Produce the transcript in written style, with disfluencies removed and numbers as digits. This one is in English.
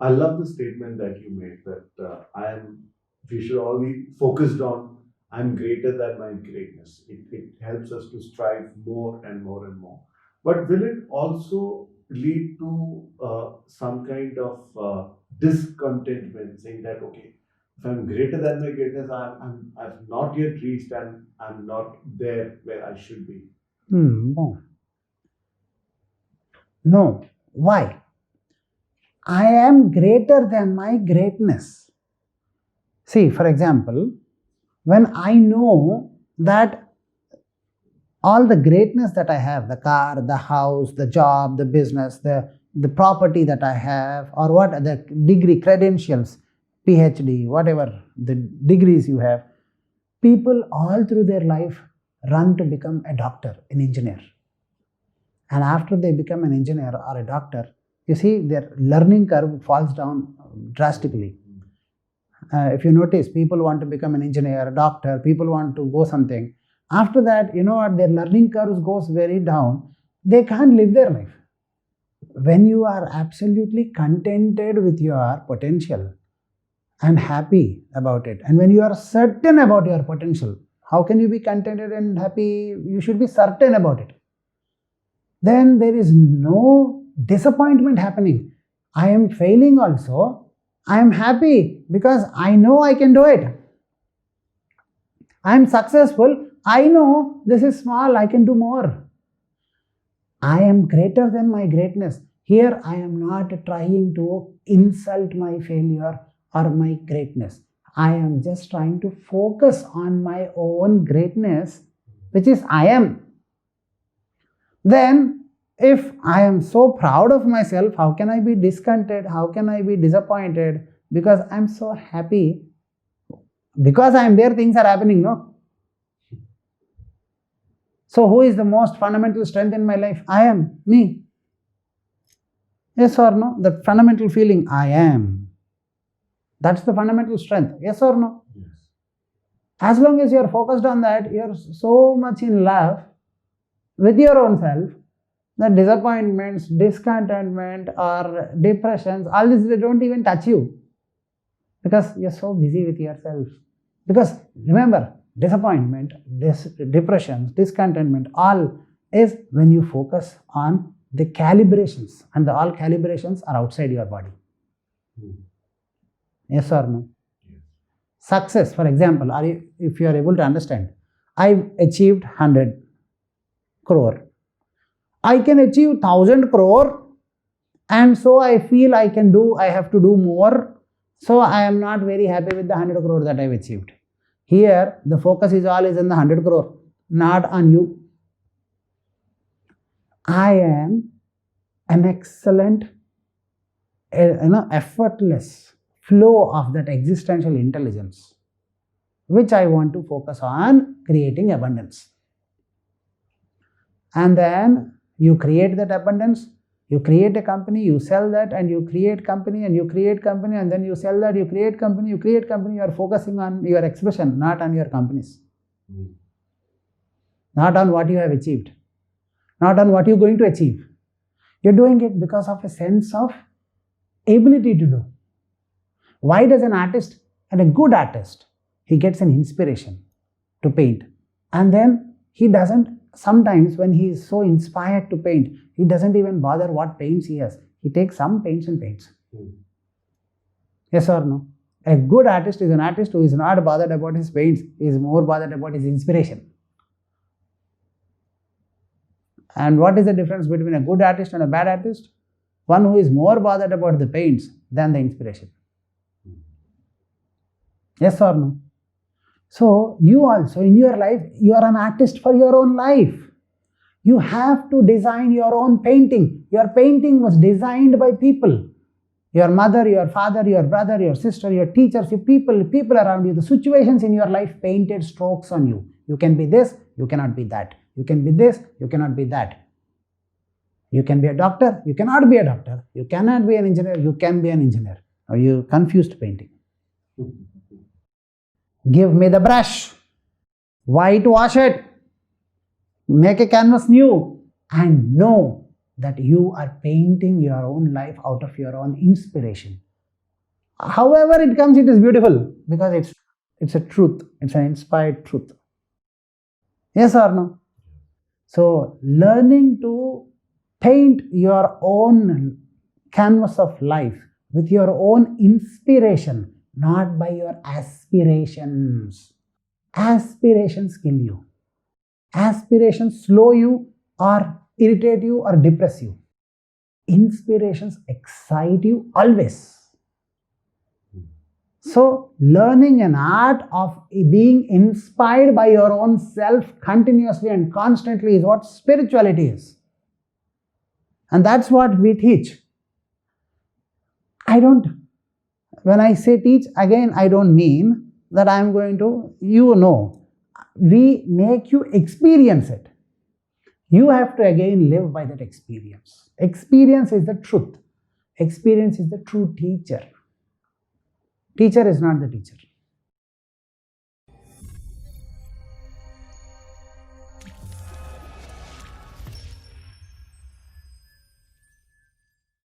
I love the statement that you made that we should all be focused on I'm greater than my greatness. It helps us to strive more and more and more. But will it also lead to some kind of discontentment, saying that, okay, if I'm greater than my greatness, I've not yet reached and I'm not there where I should be? No. No. Why? I am greater than my greatness. See, for example, when I know that all the greatness that I have, the car, the house, the job, the business, the property that I have, or what the degree, credentials, PhD, whatever the degrees you have, people all through their life run to become a doctor, an engineer. And after they become an engineer or a doctor, you see their learning curve falls down drastically. If you notice, people want to become an engineer, a doctor, people want to go something. After that, you know what, their learning curve goes very down. They can't live their life. When you are absolutely contented with your potential and happy about it, and when you are certain about your potential, how can you be contented and happy? You should be certain about it. Then there is no disappointment happening. I am failing also. I am happy because I know I can do it. I am successful. I know this is small, I can do more. I am greater than my greatness. Here I am not trying to insult my failure or my greatness. I am just trying to focus on my own greatness, which is I am. Then, if I am so proud of myself, how can I be discontented? How can I be disappointed? Because I am so happy. Because I am there, things are happening, no? So, who is the most fundamental strength in my life? I am, me. Yes or no? The fundamental feeling, I am. That's the fundamental strength. Yes or no? Yes. As long as you are focused on that, you are so much in love with your own self, the disappointments, discontentment, or depressions, all this, they don't even touch you. Because you're so busy with yourself. Because remember, disappointment, depressions, discontentment, all is when you focus on the calibrations, and all calibrations are outside your body. Yes or no? Yes. Success, for example, if you are able to understand, I've achieved 100 crore. I can achieve 1000 crore, and so I feel I have to do more. So I am not very happy with the 100 crore that I've achieved. Here, the focus is all in the 100 crore, not on you. I am an excellent, effortless flow of that existential intelligence, which I want to focus on creating abundance. And then you create that abundance, you create a company, you sell that, and you create company, and you create company, and then you sell that, you create company, you create company. You are focusing on your expression, not on your companies. Not on what you have achieved, not on what you're going to achieve. You're doing it because of a sense of ability to do. Why does an artist, and a good artist, he gets an inspiration to paint, and then he doesn't, sometimes when he is so inspired to paint, he doesn't even bother what paints he has. He takes some paints and paints. Yes or no? A good artist is an artist who is not bothered about his paints. He is more bothered about his inspiration. And what is the difference between a good artist and a bad artist? One who is more bothered about the paints than the inspiration. Yes or no? So, you also in your life, you are an artist for your own life. You have to design your own painting. Your painting was designed by people. Your mother, your father, your brother, your sister, your teachers, your people around you, the situations in your life painted strokes on you. You can be this, you cannot be that. You can be this, you cannot be that. You can be a doctor, you cannot be a doctor. You cannot be an engineer, you can be an engineer. Now you confused painting. Give me the brush, whitewash it, make a canvas new, and know that you are painting your own life out of your own inspiration. However it comes, it is beautiful because it's a truth. It's an inspired truth. Yes or no? So learning to paint your own canvas of life with your own inspiration, not by your aspirations. Aspirations kill you. Aspirations slow you or irritate you or depress you. Inspirations excite you always. So, learning an art of being inspired by your own self continuously and constantly is what spirituality is. And that's what we teach. When I say teach, again, I don't mean that I'm going to, we make you experience it. You have to again live by that experience. Experience is the truth. Experience is the true teacher. Teacher is not the teacher.